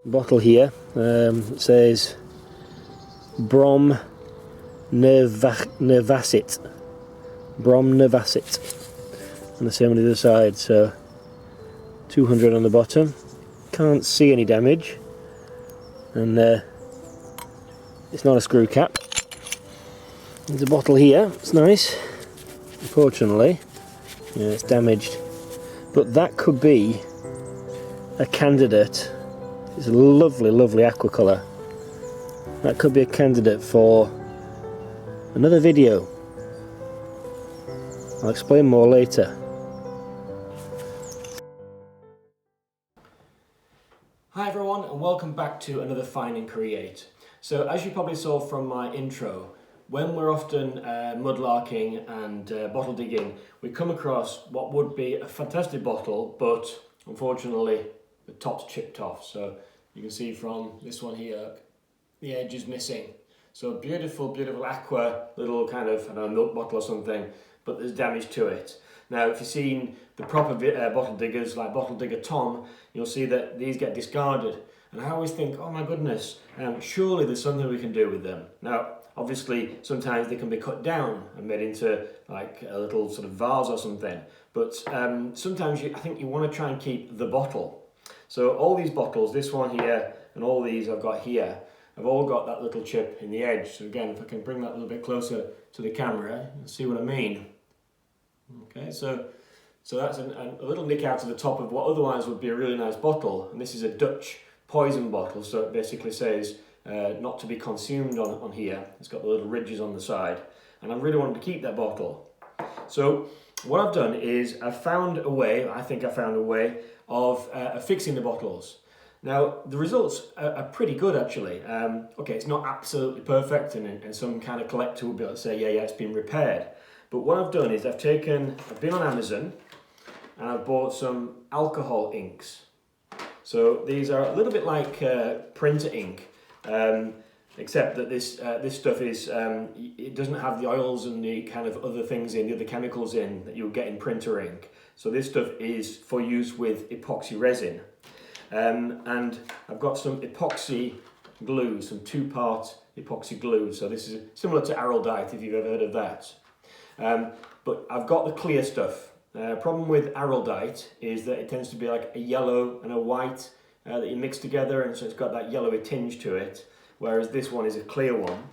bottle here. It says Brom Nervacit. Brom Nervacit. And the same on the other side, so 200 on the bottom. Can't see any damage. And it's not a screw cap. There's a bottle here, it's nice. Unfortunately, yeah, it's damaged. But that could be a candidate. It's a lovely, lovely aqua colour. That could be a candidate for another video. I'll explain more later. Hi everyone, and welcome back to another Find and Create. So as you probably saw from my intro, when we're often mudlarking and bottle digging, we come across what would be a fantastic bottle, but unfortunately the top's chipped off. So you can see from this one here, the edge is missing. So beautiful, beautiful aqua, little kind of, I don't know, milk bottle or something, but there's damage to it. Now, if you've seen the proper bottle diggers, like Bottle Digger Tom, you'll see that these get discarded. And I always think, oh my goodness, surely there's something we can do with them. Now, obviously, sometimes they can be cut down and made into like a little sort of vase or something. But sometimes I think you want to try and keep the bottle. So all these bottles, this one here, and all these I've got here, have all got that little chip in the edge. So again, if I can bring that a little bit closer to the camera, you'll see what I mean. Okay, so that's a little nick out of the top of what otherwise would be a really nice bottle, and this is a Dutch poison bottle, so it basically says not to be consumed on here. It's got the little ridges on the side, and I really wanted to keep that bottle. So what I've done is I think I found a way of fixing the bottles. Now the results are pretty good actually. Okay, it's not absolutely perfect, and some kind of collector will be able to say, yeah, it's been repaired. But what I've done is I've been on Amazon and I've bought some alcohol inks. So these are a little bit like printer ink, except that this stuff is, it doesn't have the oils and the kind of other things in, the other chemicals in that you'll get in printer ink. So this stuff is for use with epoxy resin. And I've got some epoxy glue, some 2-part epoxy glue. So this is similar to Araldite, if you've ever heard of that. But I've got the clear stuff. Problem with Araldite is that it tends to be like a yellow and a white that you mix together, and so it's got that yellowy tinge to it, whereas this one is a clear one.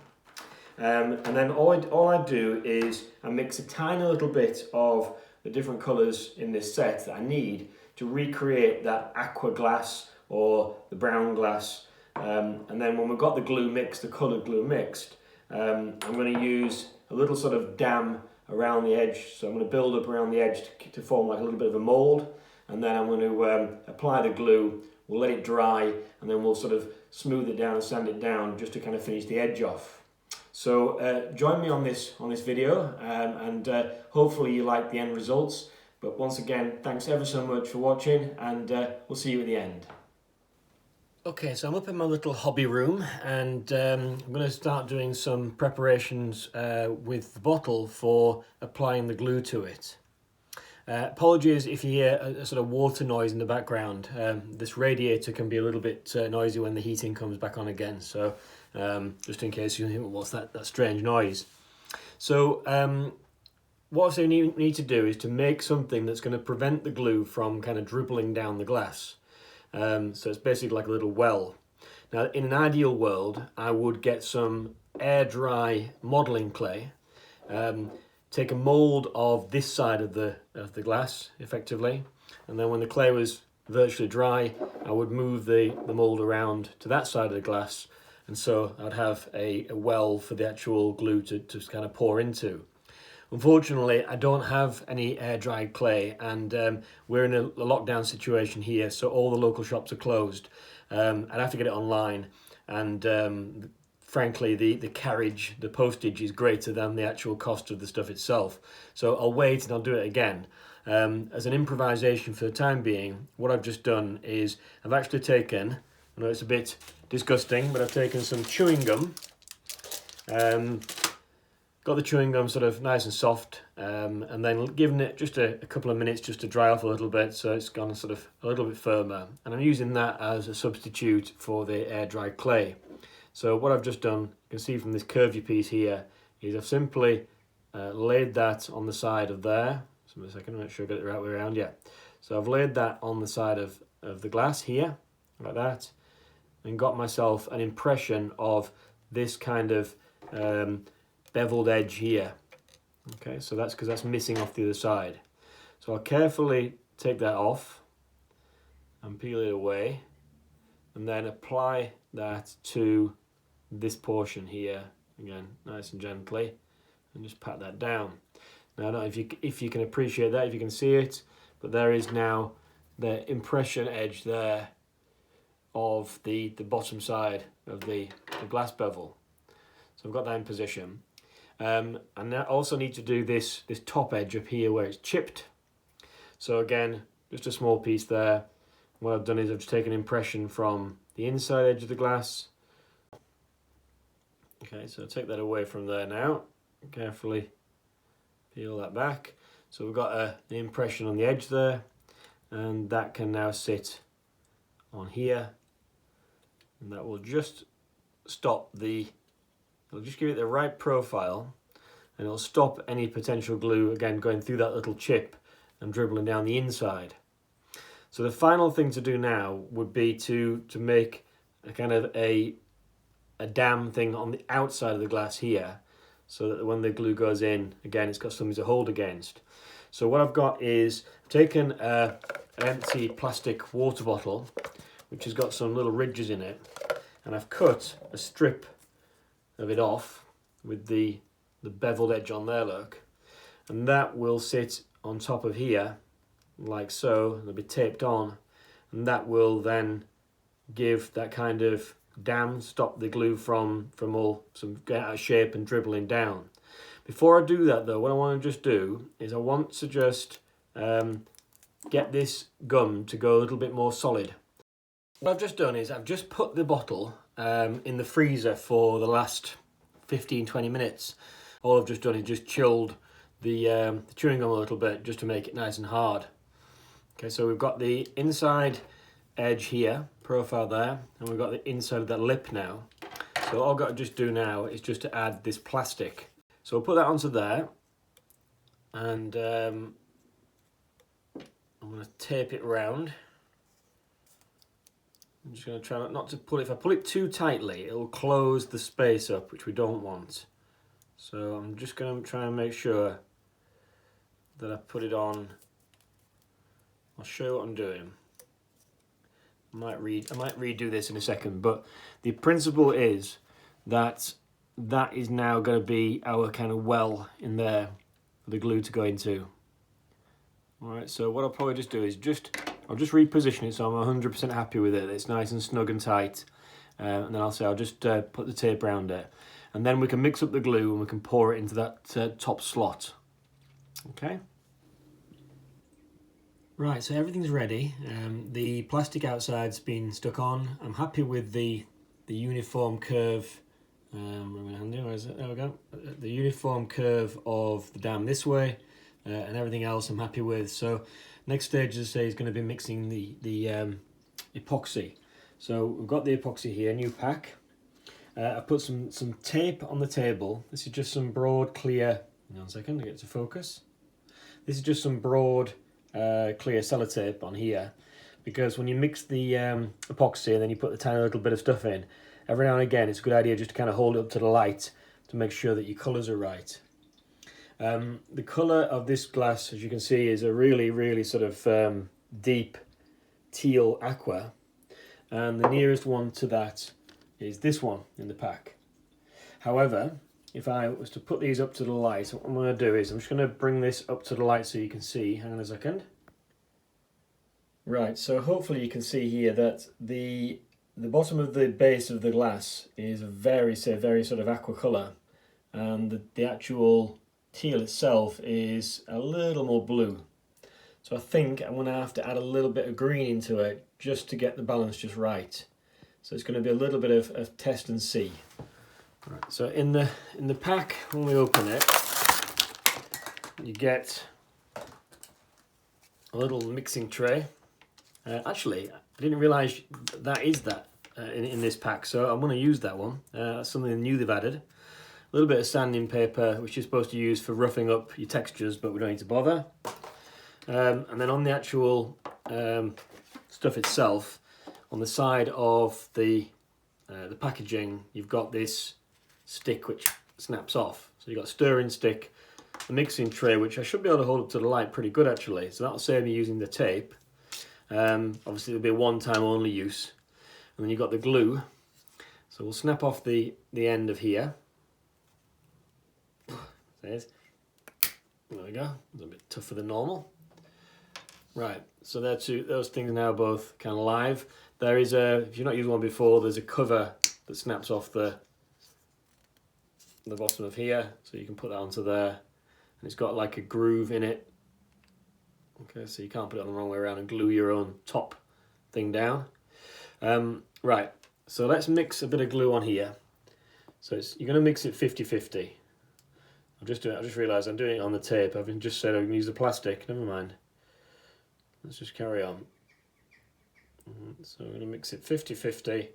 And then all I do is I mix a tiny little bit of the different colours in this set that I need to recreate that aqua glass or the brown glass. And then when we've got the glue mixed, the coloured glue mixed, I'm going to use a little sort of dam around the edge. So I'm going to build up around the edge to form like a little bit of a mould, and then I'm going to apply the glue. We'll let it dry, and then we'll sort of smooth it down and sand it down just to kind of finish the edge off. So join me on this video, and hopefully you like the end results. But once again, thanks ever so much for watching, and we'll see you at the end. Okay, so I'm up in my little hobby room, and I'm going to start doing some preparations with the bottle for applying the glue to it. Apologies if you hear a sort of water noise in the background. This radiator can be a little bit noisy when the heating comes back on again, so just in case you think, well, what's that strange noise? So what I need to do is to make something that's going to prevent the glue from kind of dribbling down the glass. So it's basically like a little well. Now, in an ideal world, I would get some air dry modelling clay, take a mould of this side of the glass, effectively, and then when the clay was virtually dry, I would move the mould around to that side of the glass, and so I'd have a well for the actual glue to kind of pour into. Unfortunately, I don't have any air-dried clay, and we're in a lockdown situation here, so all the local shops are closed. I'd have to get it online, and frankly, the carriage, the postage is greater than the actual cost of the stuff itself. So I'll wait and I'll do it again. As an improvisation for the time being, what I've just done is I've actually taken, I know it's a bit disgusting, but I've taken some chewing gum. Got the chewing gum sort of nice and soft, and then giving it just a couple of minutes just to dry off a little bit, so it's gone sort of a little bit firmer. And I'm using that as a substitute for the air dried clay. So what I've just done, you can see from this curvy piece here, is I've simply laid that on the side of there. So a second, make sure I get it the right way around. Yeah. So I've laid that on the side of the glass here, like that, and got myself an impression of this kind of beveled edge here. Okay, so that's because that's missing off the other side. So I'll carefully take that off and peel it away, and then apply that to this portion here, again, nice and gently, and just pat that down. Now, I don't know if you can appreciate that, if you can see it, but there is now the impression edge there of the bottom side of the glass bevel. So I've got that in position. And I also need to do this top edge up here where it's chipped. So again, just a small piece there. What I've done is I've just taken impression from the inside edge of the glass. Okay, so take that away from there now. Carefully peel that back. So we've got an impression on the edge there, and that can now sit on here, and that will just stop it'll just give it the right profile, and it'll stop any potential glue, again, going through that little chip and dribbling down the inside. So the final thing to do now would be to make a kind of a dam thing on the outside of the glass here, so that when the glue goes in, again, it's got something to hold against. So what I've got is I've taken an empty plastic water bottle, which has got some little ridges in it, and I've cut a strip of it off with the beveled edge on there, look, and that will sit on top of here like so, and it'll be taped on, and that will then give that kind of dam, stop the glue from all getting out of shape and dribbling down. Before I do that though, what I want to just do is I want to just get this gum to go a little bit more solid. What I've just done is I've just put the bottle in the freezer for the last 15-20 minutes. All I've just done is just chilled the chewing gum a little bit just to make it nice and hard. Okay, so we've got the inside edge here, profile there, and we've got the inside of that lip now. So all I've got to just do now is just to add this plastic. So we'll put that onto there, and I'm going to tape it round. I'm just going to try not to pull it. If I pull it too tightly, it'll close the space up, which we don't want. So I'm just going to try and make sure that I put it on. I'll show you what I'm doing. I might redo this in a second, but the principle is that is now going to be our kind of well in there for the glue to go into. Alright, so what I'll probably just do is I'll just reposition it so I'm 100% happy with it. It's nice and snug and tight. And then I'll just put the tape around it. And then we can mix up the glue and we can pour it into that top slot. Okay? Right, so everything's ready. The plastic outside's been stuck on. I'm happy with the uniform curve. Where is it? There we go. The uniform curve of the dam this way, and everything else I'm happy with. So next stage, as I say, is going to be mixing the epoxy. So we've got the epoxy here, new pack. I've put some tape on the table. This is just some broad, clear. Hang on a second to get to focus. This is just some broad, clear sellotape on here, because when you mix the epoxy and then you put the tiny little bit of stuff in, every now and again it's a good idea just to kind of hold it up to the light to make sure that your colours are right. The colour of this glass, as you can see, is a really sort of deep teal aqua, and the nearest one to that is this one in the pack. However, if I was to put these up to the light, what I'm going to do is I'm just going to bring this up to the light so you can see. Hang on a second. Right, so hopefully you can see here that the bottom of the base of the glass is a very sort of aqua colour, and the actual teal itself is a little more blue. So I think I'm going to have to add a little bit of green into it just to get the balance just right. So it's going to be a little bit of test and see. Right, so in the pack, when we open it, you get a little mixing tray. Actually, I didn't realise that is that in this pack, so I'm going to use that one. That's something new they've added. A little bit of sanding paper, which you're supposed to use for roughing up your textures, but we don't need to bother. And then on the actual stuff itself, on the side of the packaging, you've got this stick which snaps off. So you've got a stirring stick, a mixing tray, which I should be able to hold up to the light pretty good actually. So that'll save me using the tape. Obviously it'll be a one-time only use. And then you've got the glue. So we'll snap off the end of here. There we go. It's a bit tougher than normal. Right, so those things are now both kind of live. There is if you've not used one before, there's a cover that snaps off the bottom of here, so you can put that onto there, and it's got like a groove in it. Okay, so you can't put it on the wrong way around and glue your own top thing down. Right, so let's mix a bit of glue on here. So you're going to mix it 50-50. I just realised I'm doing it on the tape. I've just said I can use the plastic. Never mind. Let's just carry on. So I'm going to mix it 50-50.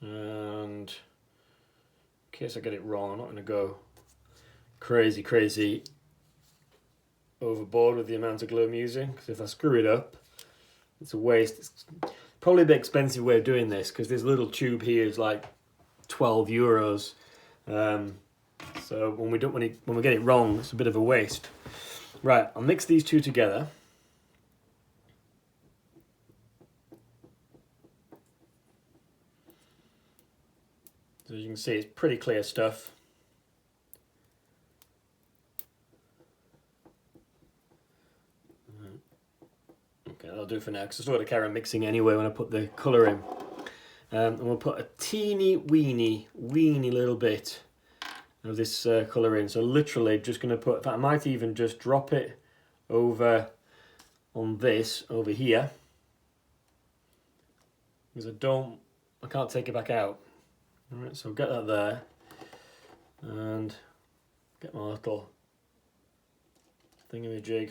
And in case I get it wrong, I'm not going to go crazy overboard with the amount of glue I'm using, because if I screw it up, it's a waste. It's probably a bit expensive way of doing this, because this little tube here is like 12 euros. So when we get it wrong, it's a bit of a waste. Right, I'll mix these two together. So as you can see, it's pretty clear stuff. Okay, that'll do for now, because I still got to carry on mixing anyway when I put the colour in. And we'll put a teeny weeny little bit of this colour in. So literally just going to put, in fact I might even just drop it over on this over here, because I can't take it back out. Alright, so get that there, and get my little thingamajig.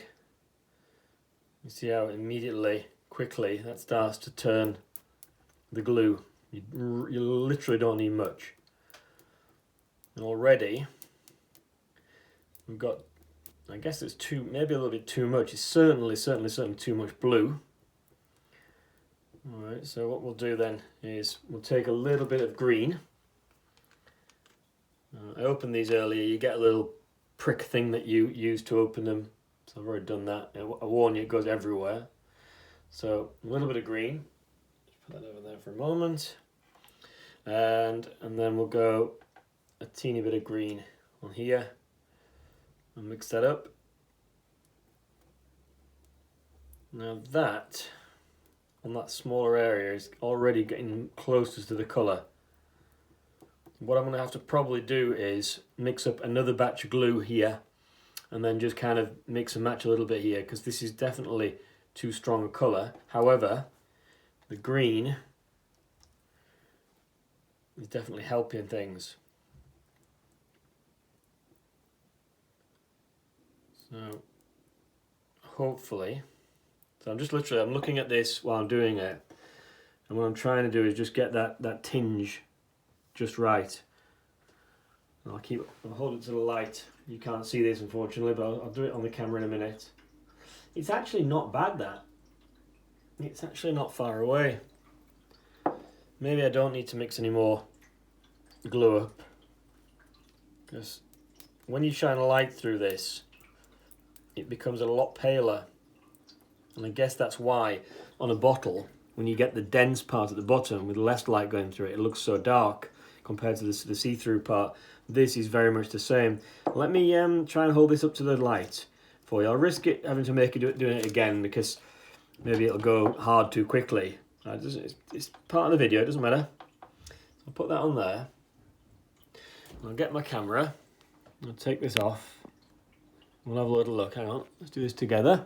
You see how immediately, quickly, that starts to turn the glue. You literally don't need much. And already, we've got, I guess it's maybe a little bit too much. It's certainly too much blue. Alright, so what we'll do then is we'll take a little bit of green. I opened these earlier. You get a little prick thing that you use to open them. So I've already done that. I warn you, it goes everywhere. So a little bit of green. Just put that over there for a moment. And then we'll go a teeny bit of green on here and mix that up. Now that, on that smaller area, is already getting closer to the colour. What I'm going to have to probably do is mix up another batch of glue here, and then just kind of mix and match a little bit here, because this is definitely too strong a colour. However, the green is definitely helping things. So hopefully, so I'm looking at this while I'm doing it, and what I'm trying to do is just get that tinge just right. And I'll hold it to the light. You can't see this unfortunately, but I'll do it on the camera in a minute. It's actually not bad, that. It's actually not far away. Maybe I don't need to mix any more glue up, because when you shine a light through this, it becomes a lot paler. And I guess that's why on a bottle, when you get the dense part at the bottom with less light going through it, it looks so dark compared to the see-through part. This is very much the same. Let me try and hold this up to the light for you. I'll risk it having to make it doing it again, because maybe it'll go hard too quickly. It's part of the video, it doesn't matter. I'll put that on there. I'll get my camera. I'll take this off. We'll have a little look. Hang on, let's do this together.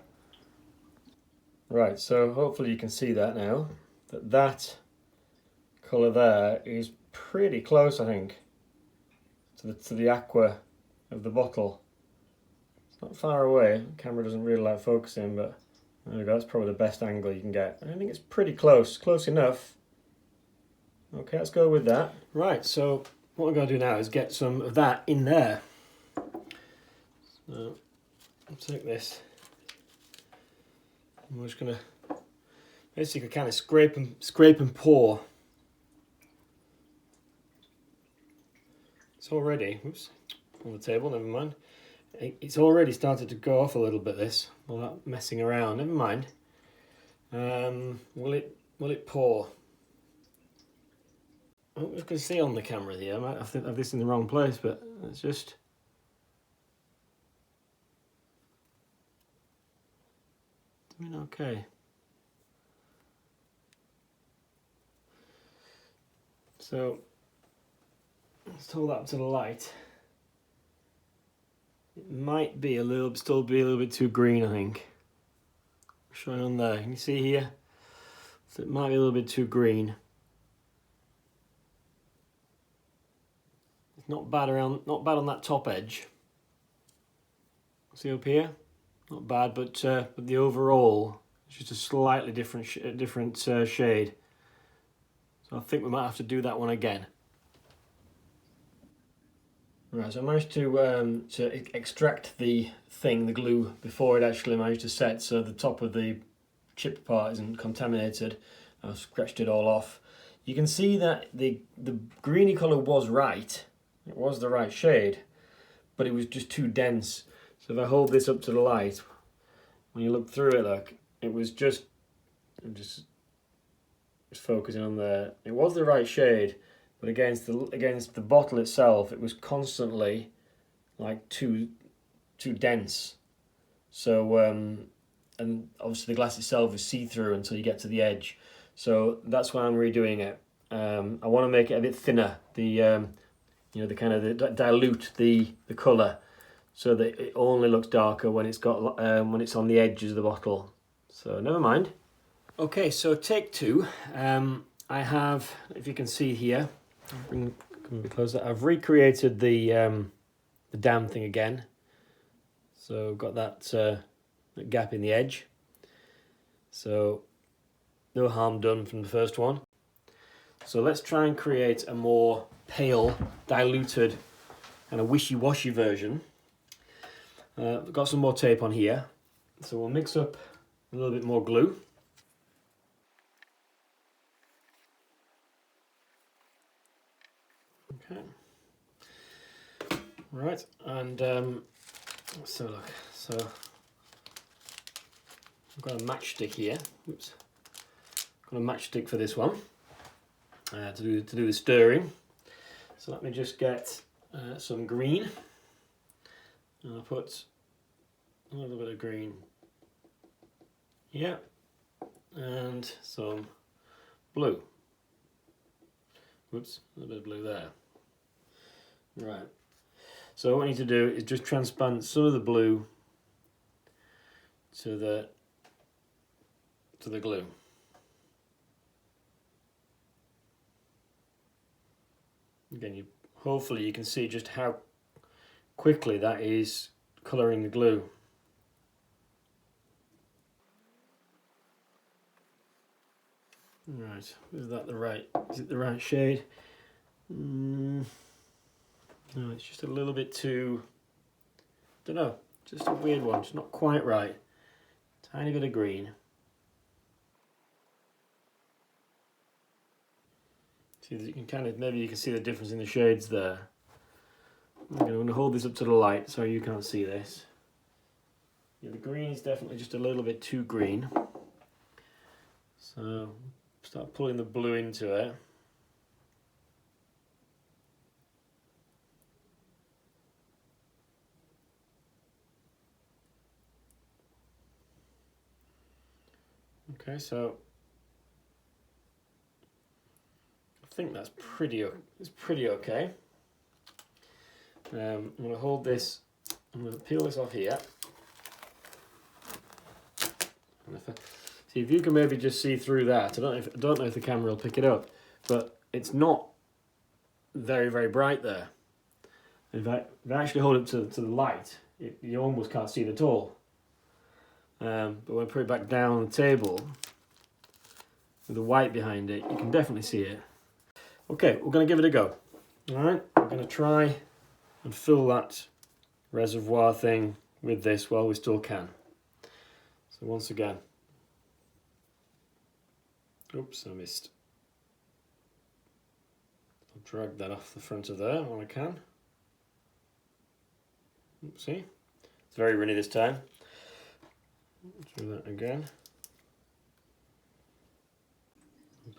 Right, so hopefully you can see that now. That colour there is pretty close, I think, to the aqua of the bottle. not far away. The camera doesn't really like focusing, but there we go. That's probably the best angle you can get. I think it's pretty close enough. Okay, let's go with that. Right, so what we're going to do now is get some of that in there. So I'll take this. And we're just going to basically kind of scrape and pour. It's already, oops, on the table, never mind. It's already started to go off a little bit, this, all that messing around, never mind. Will it pour? I'm just going to see on the camera here, I might have this in the wrong place, but it's just... doing okay. So, let's hold that up to the light. It might be still be a little bit too green, I think. Showing on there, can you see here? So it might be a little bit too green. It's not bad on that top edge. See up here? Not bad, but the overall it's just a slightly different shade. So I think we might have to do that one again. Right, so I managed to extract the glue, before it actually managed to set, so the top of the chipped part isn't contaminated. I've scratched it all off. You can see that the greeny colour was right. It was the right shade, but it was just too dense. So if I hold this up to the light, when you look through it, look, it was just focusing on there. It was the right shade, but against the bottle itself, it was constantly like too dense. So and obviously the glass itself is see-through until you get to the edge. So that's why I'm redoing it. I want to make it a bit thinner. Dilute the colour, so that it only looks darker when it's on the edges of the bottle. So never mind. Okay, so take two. I have, if you can see here, come a bit closer. I've recreated the dam thing again. So I've got that gap in the edge. So no harm done from the first one. So let's try and create a more pale, diluted, kind of wishy-washy version. I've got some more tape on here, so we'll mix up a little bit more glue. Okay. Right, and let's have a look. So I've got a matchstick here. Oops. Got a matchstick for this one. To do the stirring. So let me just get some green, and I'll put a little bit of green here, and some blue. Whoops, a little bit of blue there. Right. So what I need to do is just transplant some of the blue to the glue. Again, hopefully you can see just how quickly that is colouring the glue. Right, is it the right shade? No, it's just a little bit too, don't know, just a weird one, it's not quite right. Tiny bit of green. See, you can maybe you can see the difference in the shades there. I'm going to hold this up to the light so you can't see this. Yeah, the green is definitely just a little bit too green. So start pulling the blue into it. Okay, so I think that's pretty okay. I'm going to hold this, I'm going to peel this off here. And see if you can maybe just see through that. I don't know if the camera will pick it up, but it's not very bright there. If I actually hold it to the light, you almost can't see it at all. But when I put it back down on the table with the white behind it, you can definitely see it. Okay, we're going to give it a go. Alright, we're going to try and fill that reservoir thing with this while we still can. So once again, oops, I missed. I'll drag that off the front of there when I can. See, it's very runny this time. Do that again.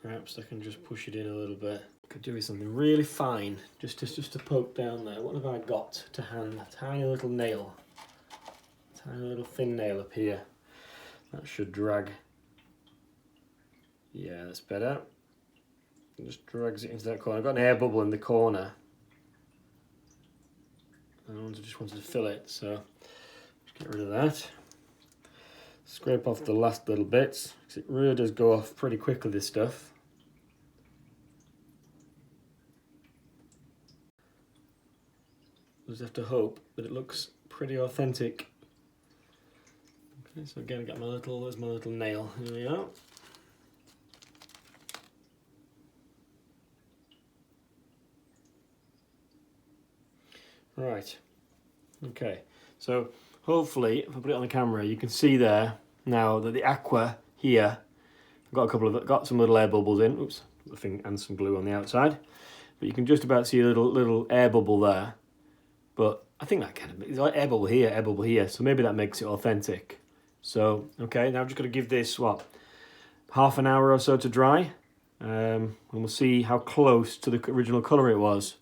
Perhaps I can just push it in a little bit. Could do with something really fine, just to poke down there. What have I got to hand? A tiny little nail. Tiny little thin nail up here. That should drag. Yeah, that's better. It just drags it into that corner. I've got an air bubble in the corner. And I just wanted to fill it, so just get rid of that. Scrape off the last little bits, because it really does go off pretty quickly, this stuff. Just have to hope that it looks pretty authentic. Okay, so again I got there's my little nail. Here we are. Right, okay, so hopefully if I put it on the camera you can see there now that the aqua here, I've got some little air bubbles in, oops, and some glue on the outside, but you can just about see a little air bubble there, but I think that kind of, it's like air bubble here, so maybe that makes it authentic. So, okay, now I've just got to give this, what, half an hour or so to dry, and we'll see how close to the original colour it was.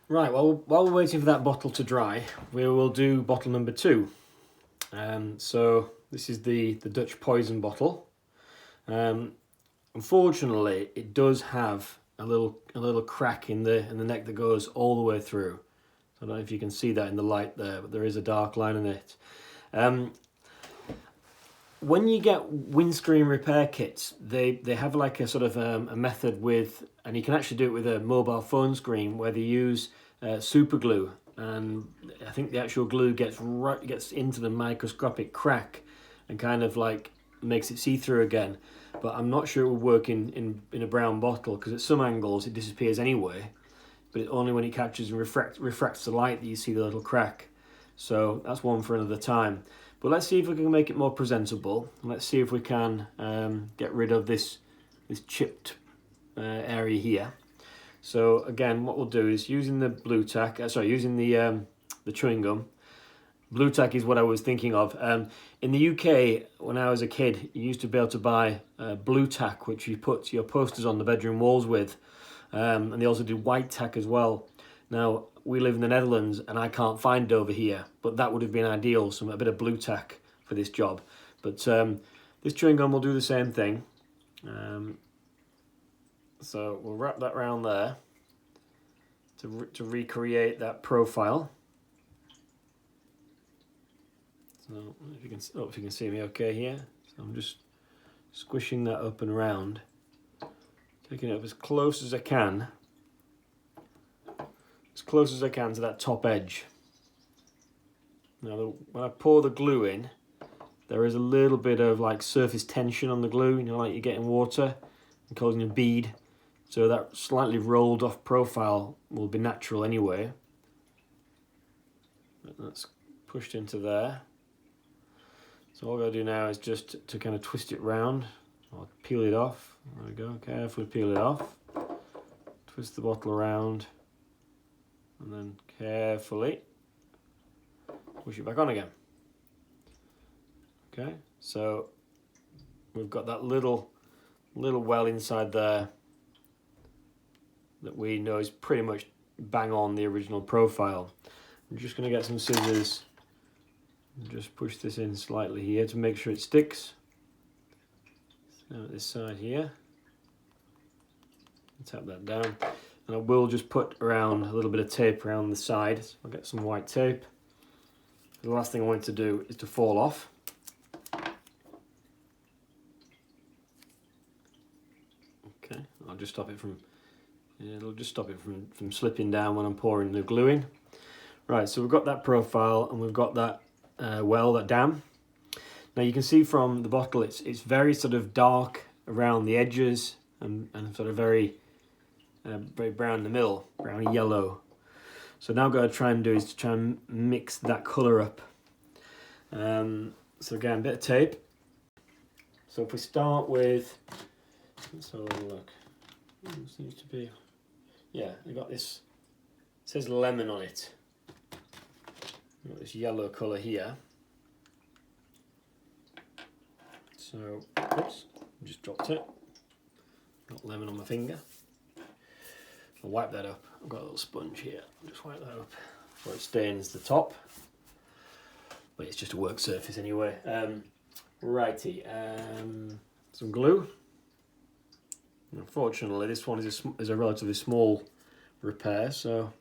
Right, well, while we're waiting for that bottle to dry, we will do bottle number 2. So this is the Dutch poison bottle. Unfortunately, it does have a little crack in the neck that goes all the way through. So I don't know if you can see that in the light there, but there is a dark line in it. When you get windscreen repair kits, they have like a sort of a method with, and you can actually do it with a mobile phone screen, where they use super glue, and I think the actual glue gets into the microscopic crack and kind of like makes it see-through again. But I'm not sure it would work in a brown bottle, because at some angles it disappears anyway, but only when it catches and refracts the light that you see the little crack. So that's one for another time. But let's see if we can make it more presentable. Let's see if we can get rid of this chipped area here. So again, what we'll do is using the blue tack, using the chewing gum. Blue tack is what I was thinking of. In the UK, when I was a kid, you used to be able to buy blue tack, which you put your posters on the bedroom walls with. And they also did white tack as well. Now, we live in the Netherlands and I can't find it over here, but that would have been ideal, a bit of blue tack for this job. But this chewing gum will do the same thing. So we'll wrap that around there to recreate that profile. So if you can see me okay here. So I'm just squishing that up and around, taking it up as close as I can. As close as I can to that top edge. Now, when I pour the glue in, there is a little bit of like surface tension on the glue, you know, like you get in water and causing a bead. So that slightly rolled off profile will be natural anyway. But that's pushed into there. So all I've got to do now is just to kind of twist it round. I'll peel it off. There we go, carefully peel it off. Twist the bottle around. And then carefully push it back on again. Okay, so we've got that little well inside there that we know is pretty much bang on the original profile. I'm just going to get some scissors and just push this in slightly here to make sure it sticks. So this side here, tap that down. And I will just put around a little bit of tape around the side. So I'll get some white tape. The last thing I want to do is to fall off. Okay, I'll just stop it from It'll just stop it from slipping down when I'm pouring the glue in. Right, so we've got that profile and we've got that well, that dam. Now you can see from the bottle it's very sort of dark around the edges and sort of very brown in the middle, browny yellow. So now what I'm going to try and do is to try and mix that colour up. So again, a bit of tape. So if we start with, let's have a little look. It seems to be, yeah, I got this, it says lemon on it. I've got this yellow colour here. So, oops, I just dropped it. Got lemon on my finger. I'll wipe that up. I've got a little sponge here. I'll just wipe that up before it stains the top. But it's just a work surface anyway. Righty, some glue. Unfortunately, this one is a relatively small repair, so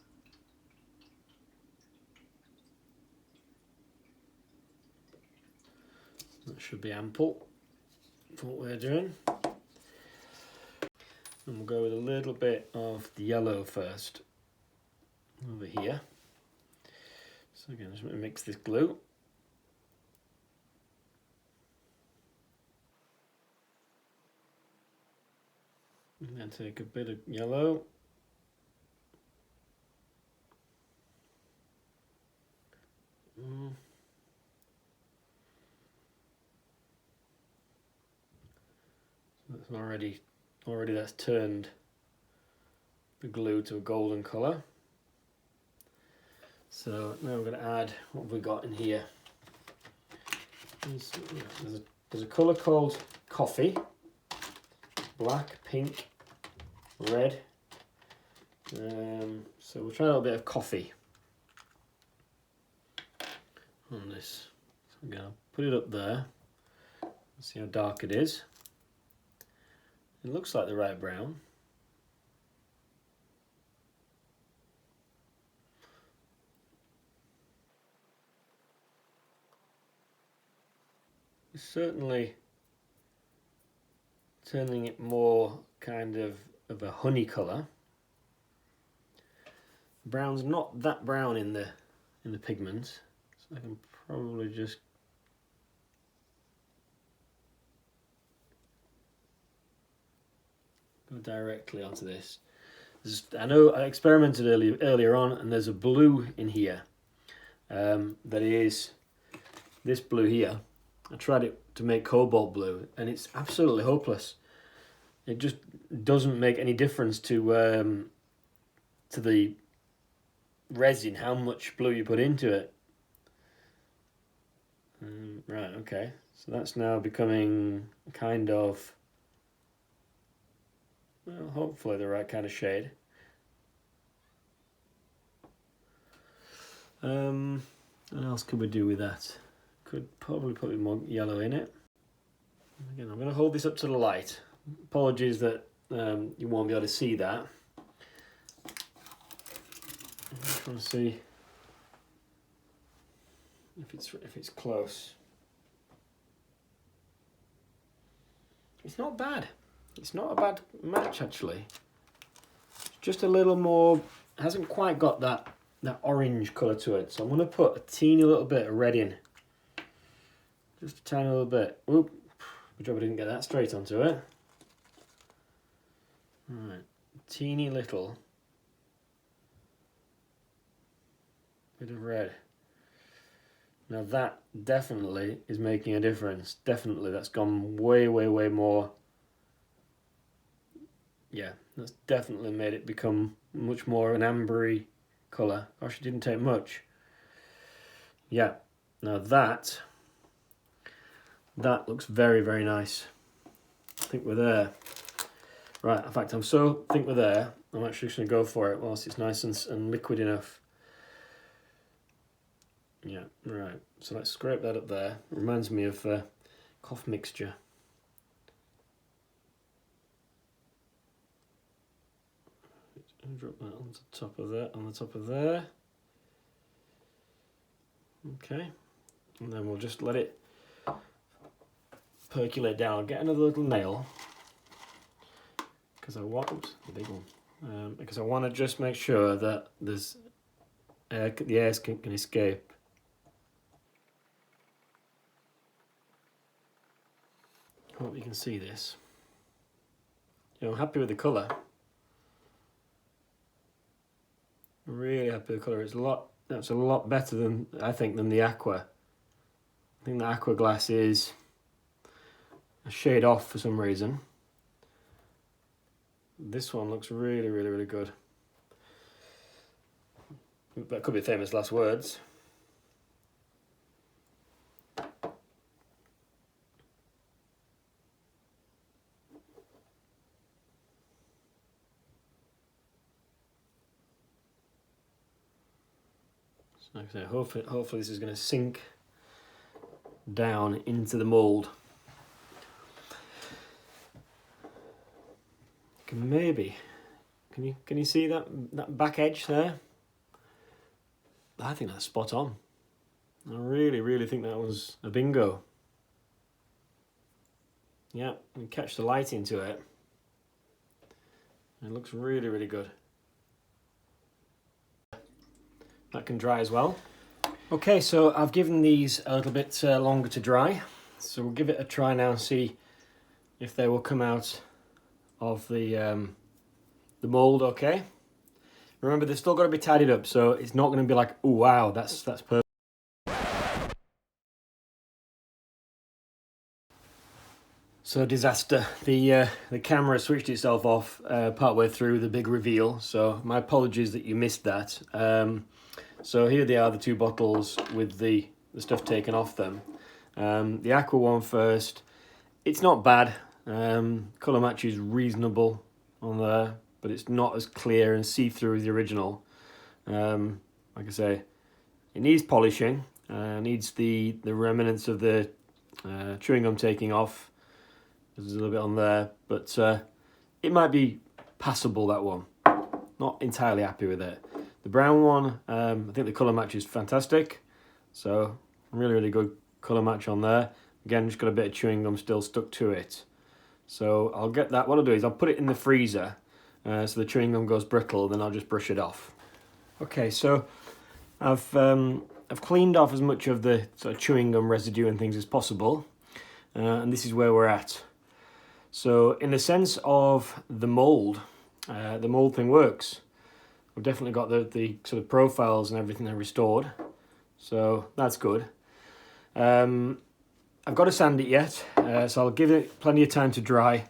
that should be ample for what we're doing. And we'll go with a little bit of the yellow first, over here. So again, just mix this glue. And then take a bit of yellow. That's already that's turned the glue to a golden colour. So now we're going to add what have we got in here. There's a colour called coffee, black, pink, red. So we'll try a little bit of coffee on this. So I'm going to put it up there. See how dark it is. It looks like the right brown. It's certainly turning it more kind of a honey colour. Brown's not that brown in the pigment, so I can probably just go directly onto this. I know I experimented earlier on, and there's a blue in here that is this blue here. I tried it to make cobalt blue, and it's absolutely hopeless. It just doesn't make any difference to the resin, how much blue you put into it. Right, okay, so that's now becoming kind of, well, hopefully the right kind of shade. What else could we do with that? Could probably put a bit more yellow in it. Again, I'm going to hold this up to the light. Apologies that you won't be able to see that. I'm just trying to see if it's close. It's not bad. It's not a bad match actually. It's just a little more. Hasn't quite got that orange colour to it. So I'm going to put a teeny little bit of red in. Just a tiny little bit. Oop. Good job I didn't get that straight onto it. Right, teeny little bit of red. Now that definitely is making a difference. Definitely, that's gone way, way, way more. Yeah, that's definitely made it become much more an ambery colour. Gosh, it didn't take much. Yeah, now that looks very, very nice. I think we're there. Right, in fact, I think we're there. I'm actually just going to go for it whilst it's nice and liquid enough. Yeah, right. So let's scrape that up there. It reminds me of cough mixture. Drop that on the top of that, on the top of there. Okay, and then we'll just let it percolate down. I'll get another little nail because I want, oops, the big one. because I want to just make sure that there's the air can escape. Hope you can see this. I'm happy with the colour. Really happy with the colour. That's a lot better than I think than the aqua. I think the aqua glass is a shade off for some reason. This one looks really, really, really good. That could be famous last words. So like I say, hopefully this is going to sink down into the mould. Maybe, can you see that back edge there? I think that's spot on. I really, really think that was a bingo. Yeah, and catch the light into it. It looks really, really good. That can dry as well. Okay, so I've given these a little bit longer to dry. So we'll give it a try now and see if they will come out of the mould okay. Remember, they've still got to be tidied up, so it's not going to be like, oh wow, that's perfect. So disaster. The camera switched itself off partway through the big reveal, so my apologies that you missed that. So here they are, the two bottles with the stuff taken off them. The aqua one first. It's not bad. Colour match is reasonable on there, but it's not as clear and see-through as the original. Like I say, it needs polishing. Needs the remnants of the chewing gum taking off. There's a little bit on there, but it might be passable, that one. Not entirely happy with it. The brown one, I think the colour match is fantastic. So really, really good colour match on there. Again, just got a bit of chewing gum still stuck to it. So I'll get that. What I'll do is I'll put it in the freezer so the chewing gum goes brittle, then I'll just brush it off. Okay, so I've cleaned off as much of the sort of chewing gum residue and things as possible, and this is where we're at. So in the sense of the mould thing works. We've definitely got the sort of profiles and everything are restored, so that's good. I've got to sand it yet, so I'll give it plenty of time to dry,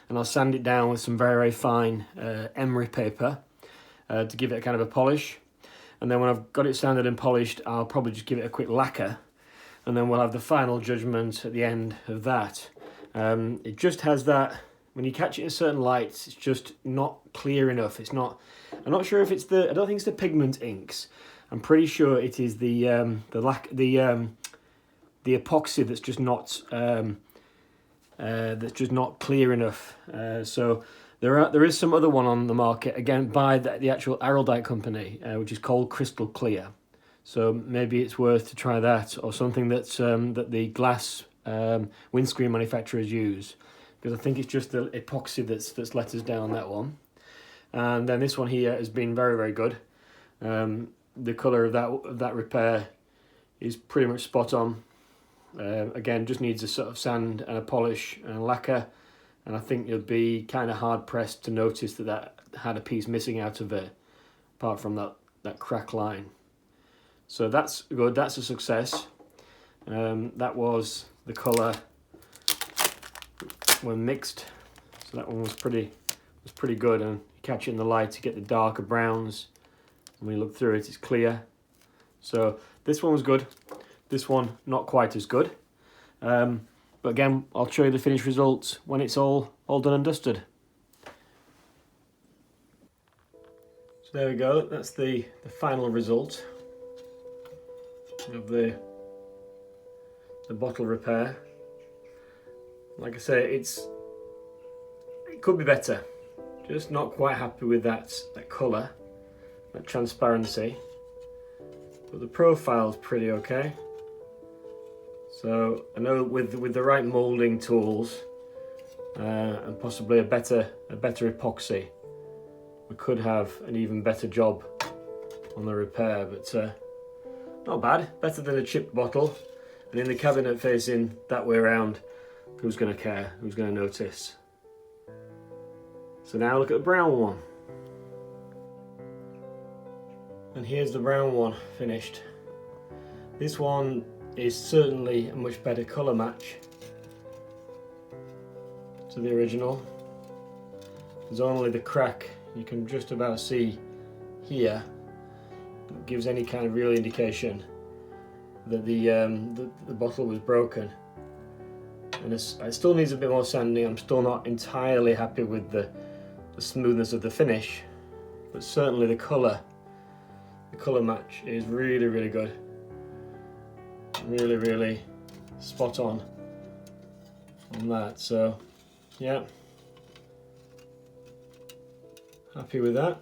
and I'll sand it down with some very, very fine emery paper to give it a kind of a polish. And then when I've got it sanded and polished, I'll probably just give it a quick lacquer, and then we'll have the final judgment at the end of that. It just has that, when you catch it in certain lights, it's just not clear enough. It's not, I'm not sure if it's I don't think it's the pigment inks. I'm pretty sure it is the epoxy that's just not clear enough. So there is some other one on the market, again by the actual Araldite company, which is called Crystal Clear. So maybe it's worth to try that, or something that's that the glass windscreen manufacturers use, because I think it's just the epoxy that's let us down, that one. And then this one here has been very, very good. The colour of that repair is pretty much spot on. Again, just needs a sort of sand and a polish and a lacquer, and I think you'll be kind of hard pressed to notice that had a piece missing out of it, apart from that crack line. So that's good. That's a success. That was the colour when mixed, so that one was pretty good, and you catch it in the light to get the darker browns, and when you look through it, it's clear. So this one was good. This one not quite as good, but again, I'll show you the finished results when it's all done and dusted. So there we go. That's the final result of the bottle repair. Like I say, it could be better. Just not quite happy with that colour, that transparency, but the profile's pretty okay. So I know with the right moulding tools and possibly a better epoxy, we could have an even better job on the repair, but not bad, better than a chipped bottle. And in the cabinet facing that way around, who's going to care, who's going to notice? So now look at the brown one. And here's the brown one finished. This one is certainly a much better colour match to the original. There's only the crack you can just about see here that gives any kind of real indication that the bottle was broken. And it still needs a bit more sanding. I'm still not entirely happy with the smoothness of the finish, but certainly the colour match is really, really good. Really, really spot on that. So yeah, happy with that.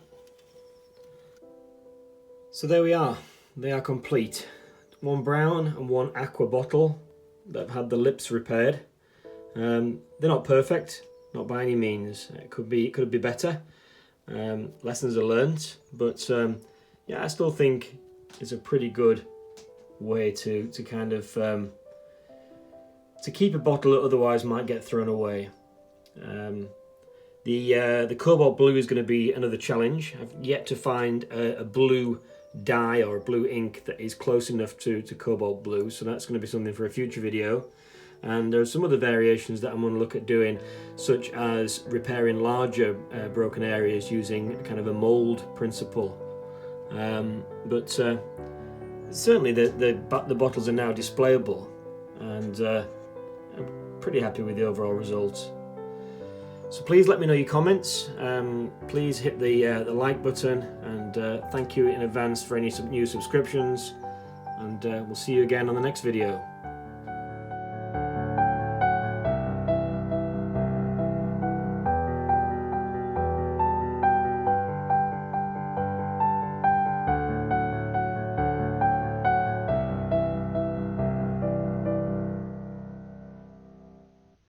So there we are, they are complete. One brown and one aqua bottle that have had the lips repaired. They're not perfect, not by any means. It could be better. Lessons are learnt, but yeah, I still think it's a pretty good way to kind of to keep a bottle that otherwise might get thrown away. The cobalt blue is going to be another challenge. I've yet to find a blue dye or a blue ink that is close enough to cobalt blue, so that's going to be something for a future video. And there are some other variations that I'm going to look at doing, such as repairing larger broken areas using kind of a mould principle. But certainly the bottles are now displayable, and I'm pretty happy with the overall results. So please let me know your comments. Please hit the like button, and thank you in advance for any new subscriptions. And we'll see you again on the next video.